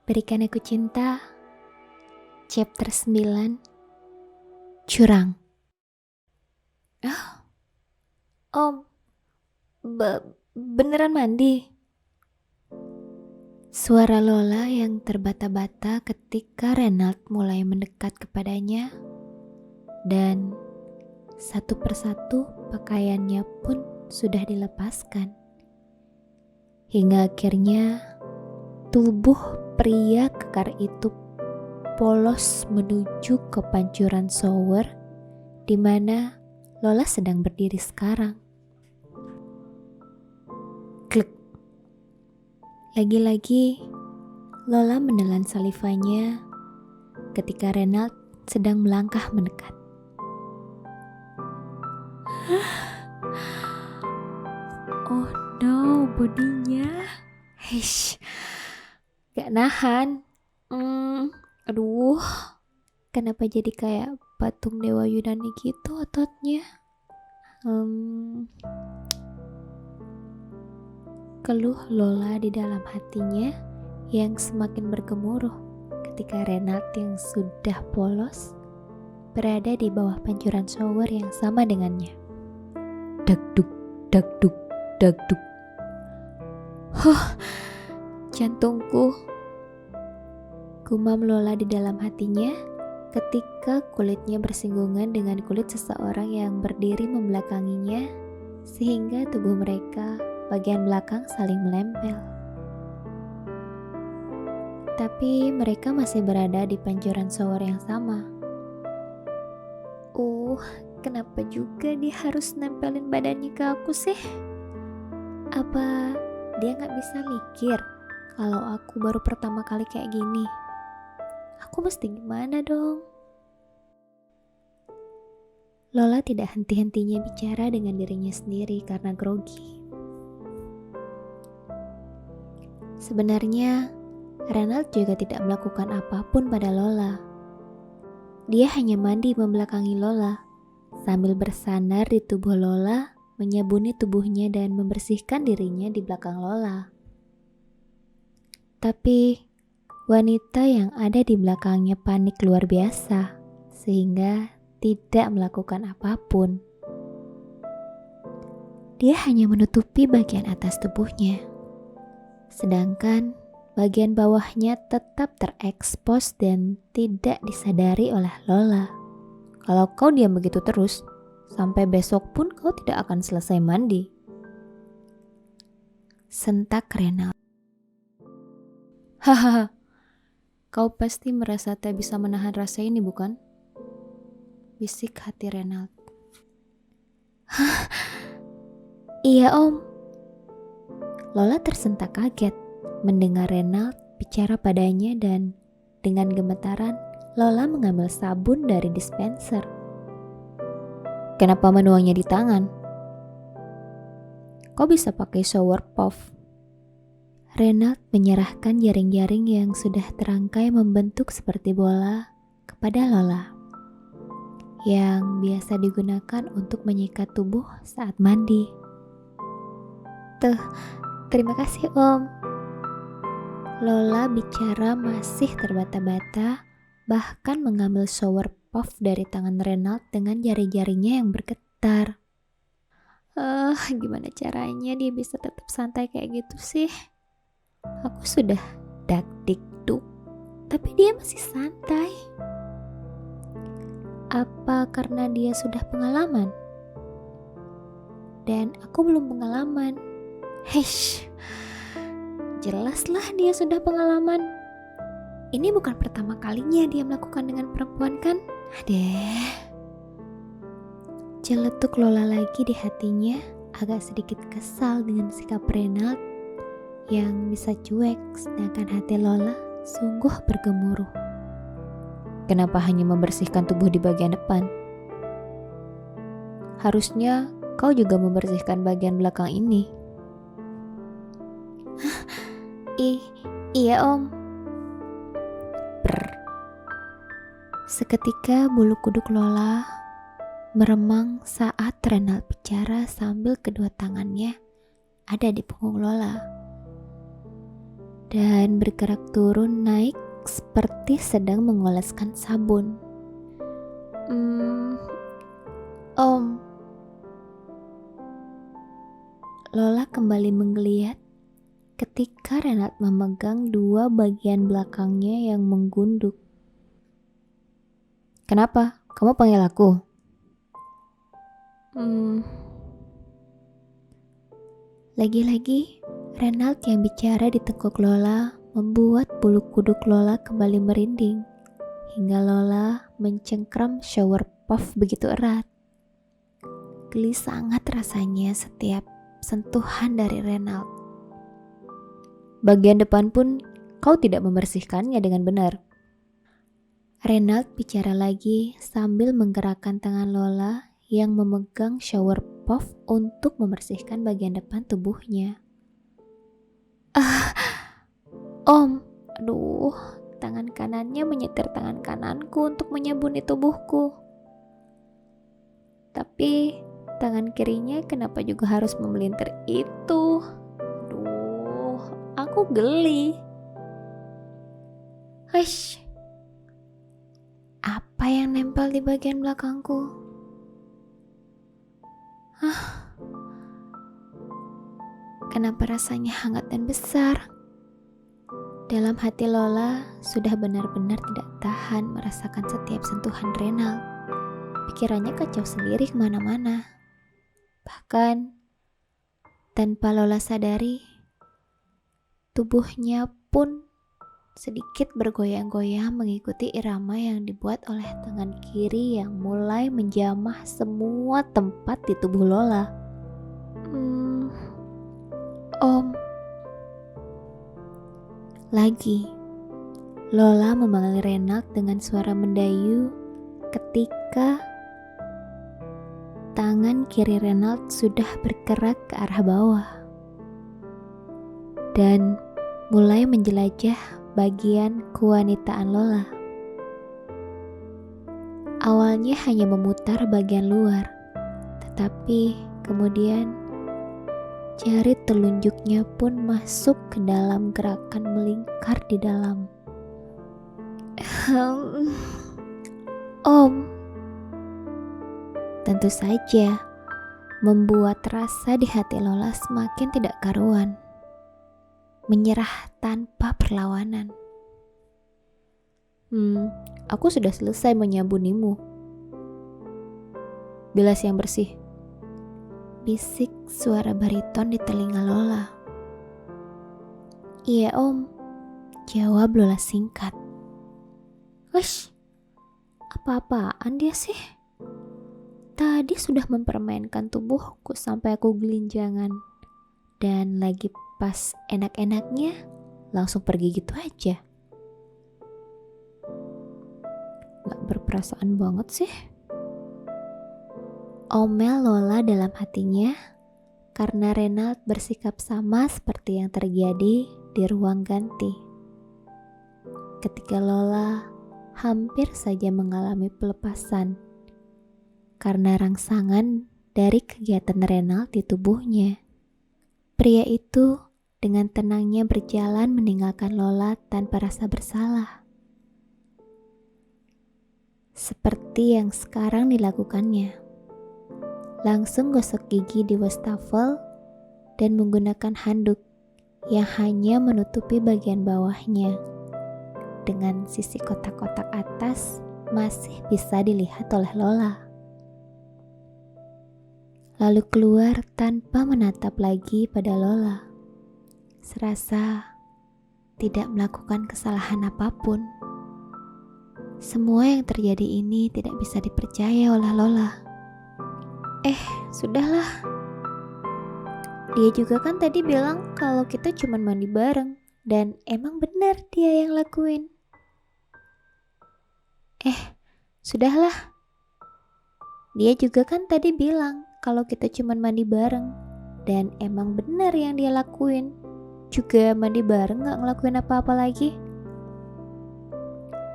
Berikan Aku Cinta, chapter 9, Curang. Om, beneran mandi? Suara Lola yang terbata-bata ketika Renald mulai mendekat kepadanya, dan satu persatu pakaiannya pun sudah dilepaskan. Hingga akhirnya tubuh pria kekar itu polos menuju ke pancuran shower di mana Lola sedang berdiri sekarang. Klik. Lagi-lagi Lola menelan salivanya ketika Renald sedang melangkah mendekat. Oh no, bodinya. Heish, gak nahan. Aduh, kenapa jadi kayak patung dewa Yunani gitu ototnya? Keluh Lola di dalam hatinya yang semakin bergemuruh ketika Renald yang sudah polos berada di bawah pancuran shower yang sama dengannya. Dagduk, dagduk, dagduk. Jantungku, gumam Lola di dalam hatinya ketika kulitnya bersinggungan dengan kulit seseorang yang berdiri membelakanginya sehingga tubuh mereka bagian belakang saling menempel. Tapi mereka masih berada di pancuran shower yang sama. Kenapa juga dia harus nempelin badannya ke aku sih? Apa dia gak bisa mikir kalau aku baru pertama kali kayak gini? Aku mesti gimana dong? Lola tidak henti-hentinya bicara dengan dirinya sendiri karena grogi. Sebenarnya Renald juga tidak melakukan apapun pada Lola. Dia hanya mandi membelakangi Lola sambil bersandar di tubuh Lola, menyabuni tubuhnya dan membersihkan dirinya di belakang Lola. Tapi wanita yang ada di belakangnya panik luar biasa sehingga tidak melakukan apapun. Dia hanya menutupi bagian atas tubuhnya, sedangkan bagian bawahnya tetap terekspos dan tidak disadari oleh Lola. Kalau kau diam begitu terus, sampai besok pun kau tidak akan selesai mandi. Sentak Renald. Hahaha, kau pasti merasa tak bisa menahan rasa ini bukan? Bisik hati Renald. Hah? Iya om. Lola tersentak kaget mendengar Renald bicara padanya dan dengan gemetaran Lola mengambil sabun dari dispenser. Kenapa menuangnya di tangan? Kau bisa pakai shower puff. Renald menyerahkan jaring-jaring yang sudah terangkai membentuk seperti bola kepada Lola, yang biasa digunakan untuk menyikat tubuh saat mandi. Terima kasih om. Lola bicara masih terbata-bata, bahkan mengambil shower puff dari tangan Renald dengan jari-jarinya yang bergetar. Gimana caranya dia bisa tetap santai kayak gitu sih? Aku sudah dak-dikduk, tapi dia masih santai. Apa karena dia sudah pengalaman? Dan aku belum pengalaman. Heish, jelaslah dia sudah pengalaman. Ini bukan pertama kalinya dia melakukan dengan perempuan kan? Adeh. Celetuk Lola lagi di hatinya, agak sedikit kesal dengan sikap Renald yang bisa cuek, sedangkan hati Lola sungguh bergemuruh. Kenapa hanya membersihkan tubuh di bagian depan? Harusnya kau juga membersihkan bagian belakang ini. Iya om. Seketika bulu kuduk Lola meremang saat Renald bicara sambil kedua tangannya ada di punggung Lola. dan bergerak turun naik seperti sedang mengoleskan sabun. Om. Lola kembali menggeliat ketika Renald memegang dua bagian belakangnya yang menggunduk. Kenapa? Kamu panggil aku? Lagi-lagi, Renald yang bicara di tekuk Lola membuat bulu kuduk Lola kembali merinding, hingga Lola mencengkram shower puff begitu erat. Geli sangat rasanya setiap sentuhan dari Renald. Bagian depan pun kau tidak membersihkannya dengan benar. Renald bicara lagi sambil menggerakkan tangan Lola yang memegang shower puff untuk membersihkan bagian depan tubuhnya. Om, aduh, tangan kanannya menyetir tangan kananku untuk menyabuni tubuhku. Tapi tangan kirinya kenapa juga harus memelintir itu? Aduh, aku geli. Hush. Apa yang nempel di bagian belakangku? Kenapa rasanya hangat dan besar? Dalam hati Lola sudah benar-benar tidak tahan merasakan setiap sentuhan Renald. Pikirannya kacau sendiri kemana-mana. Bahkan tanpa Lola sadari, tubuhnya pun sedikit bergoyang-goyang mengikuti irama yang dibuat oleh tangan kiri yang mulai menjamah semua tempat di tubuh Lola. Om. Lagi, Lola memanggil Renald dengan suara mendayu ketika tangan kiri Renald sudah bergerak ke arah bawah dan mulai menjelajah bagian kewanitaan Lola. Awalnya hanya memutar bagian luar, tetapi kemudian jari telunjuknya pun masuk ke dalam gerakan melingkar di dalam. Om. Tentu saja membuat rasa di hati Lola semakin tidak karuan. Menyerah tanpa perlawanan. Aku sudah selesai menyabunimu. Bilas yang bersih. Bisik suara bariton di telinga Lola. Iya om, jawab Lola singkat. Wish, apa-apaan dia sih? Tadi sudah mempermainkan tubuhku sampai aku gelinjangan. Dan lagi pas enak-enaknya, langsung pergi gitu aja. Gak berperasaan banget sih. Omel Lola dalam hatinya karena Renald bersikap sama seperti yang terjadi di ruang ganti. Ketika Lola hampir saja mengalami pelepasan karena rangsangan dari kegiatan Renald di tubuhnya. Pria itu dengan tenangnya berjalan meninggalkan Lola tanpa rasa bersalah. Seperti yang sekarang dilakukannya. Langsung gosok gigi di wastafel dan menggunakan handuk yang hanya menutupi bagian bawahnya. Dengan sisi kotak-kotak atas masih bisa dilihat oleh Lola. Lalu keluar tanpa menatap lagi pada Lola. Serasa tidak melakukan kesalahan apapun. Semua yang terjadi ini tidak bisa dipercaya oleh Lola. Sudahlah. Dia juga kan tadi bilang kalau kita cuma mandi bareng. Dan emang benar dia yang lakuin. Sudahlah. Dia juga kan tadi bilang kalau kita cuma mandi bareng. Dan emang benar yang dia lakuin. Juga mandi bareng gak ngelakuin apa-apa lagi.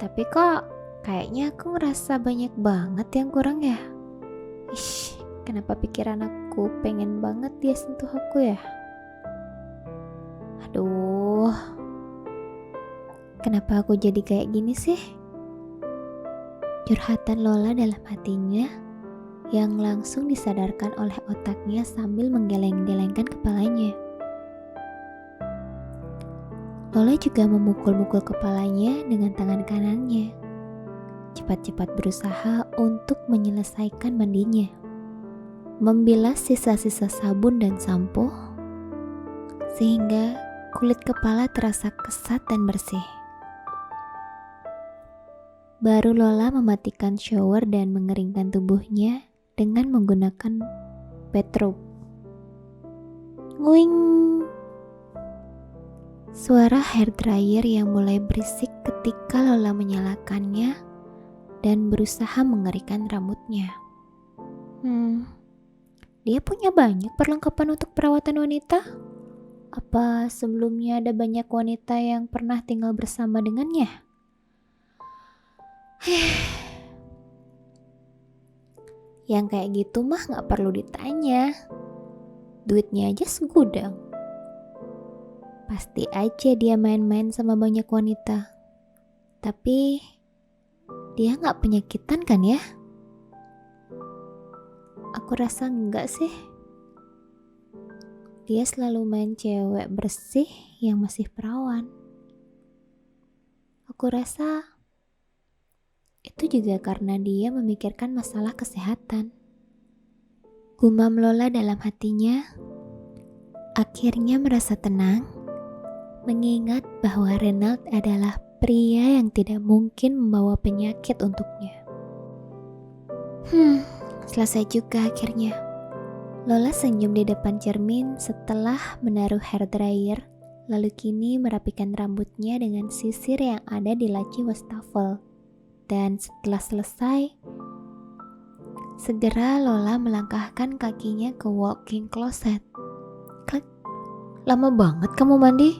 Tapi kok kayaknya aku ngerasa banyak banget yang kurang ya. Kenapa pikiran aku pengen banget dia sentuh aku ya? Aduh, Kenapa aku jadi kayak gini sih? Curhatan Lola dalam hatinya yang langsung disadarkan oleh otaknya sambil menggeleng-gelengkan kepalanya. Lola juga memukul-mukul kepalanya dengan tangan kanannya. Cepat-cepat berusaha untuk menyelesaikan mandinya. Membilas sisa-sisa sabun dan sampo, sehingga kulit kepala terasa kesat dan bersih. Baru Lola mematikan shower dan mengeringkan tubuhnya dengan menggunakan bathrobe. Nguing. Suara hair dryer yang mulai berisik ketika Lola menyalakannya dan berusaha mengeringkan rambutnya. Dia punya banyak perlengkapan untuk perawatan wanita? Apa sebelumnya ada banyak wanita yang pernah tinggal bersama dengannya? Yang kayak gitu mah gak perlu ditanya. Duitnya aja segudang. Pasti aja dia main-main sama banyak wanita. Tapi dia gak penyakitan kan ya? Aku rasa enggak sih. Dia selalu main cewek bersih yang masih perawan. Aku rasa itu juga karena dia memikirkan masalah kesehatan. Gumam Lola dalam hatinya, akhirnya merasa tenang, mengingat bahwa Renald adalah pria yang tidak mungkin membawa penyakit untuknya. Selesai juga akhirnya. Lola senyum di depan cermin setelah menaruh hair dryer, lalu kini merapikan rambutnya dengan sisir yang ada di laci wastafel. Dan setelah selesai, segera Lola melangkahkan kakinya ke walk-in closet. Klik. Lama banget kamu mandi?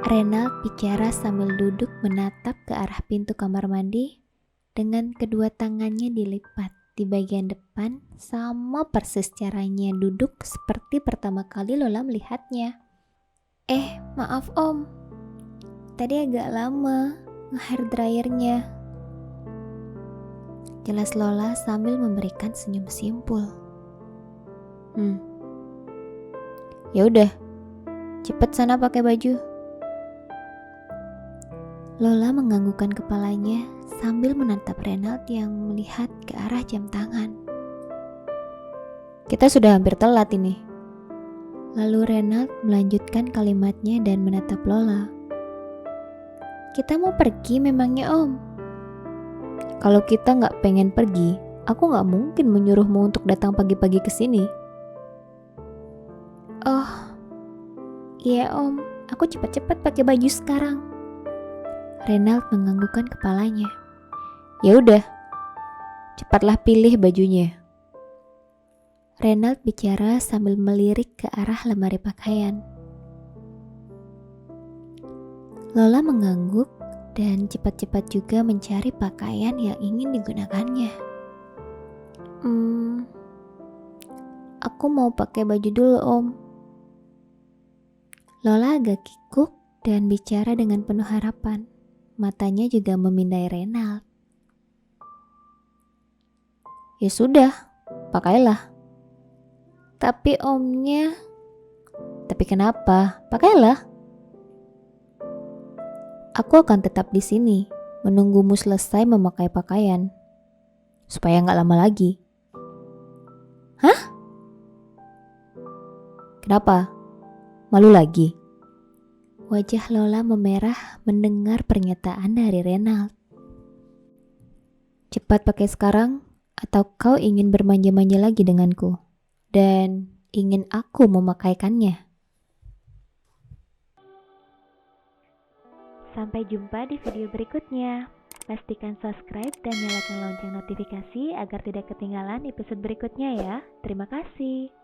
Renald bicara sambil duduk menatap ke arah pintu kamar mandi dengan kedua tangannya dilipat di bagian depan sama persis caranya duduk seperti pertama kali Lola melihatnya. Maaf om, tadi agak lama nge-hair dryernya. Jelas Lola sambil memberikan senyum simpul. Ya udah, cepet sana pakai baju. Lola menganggukkan kepalanya sambil menatap Renald yang melihat ke arah jam tangan. Kita sudah hampir telat ini. Lalu Renald melanjutkan kalimatnya dan menatap Lola. Kita mau pergi memangnya om? Kalau kita gak pengen pergi, aku gak mungkin menyuruhmu untuk datang pagi-pagi ke sini. Oh, iya om, aku cepat-cepat pakai baju sekarang. Renald menganggukkan kepalanya. Ya udah, cepatlah pilih bajunya. Renald bicara sambil melirik ke arah lemari pakaian. Lola mengangguk dan cepat-cepat juga mencari pakaian yang ingin digunakannya. Aku mau pakai baju dulu om. Lola agak kikuk dan bicara dengan penuh harapan. Matanya juga memindai Renald. Ya sudah, pakailah. Tapi omnya... Tapi kenapa? Pakailah. Aku akan tetap di sini, menunggumu selesai memakai pakaian. Supaya gak lama lagi. Hah? Kenapa? Malu lagi? Wajah Lola memerah mendengar pernyataan dari Renald. Cepat pakai sekarang, atau kau ingin bermanja-manja lagi denganku? Dan ingin aku memakaikannya? Sampai jumpa di video berikutnya. Pastikan subscribe dan nyalakan lonceng notifikasi agar tidak ketinggalan episode berikutnya ya. Terima kasih.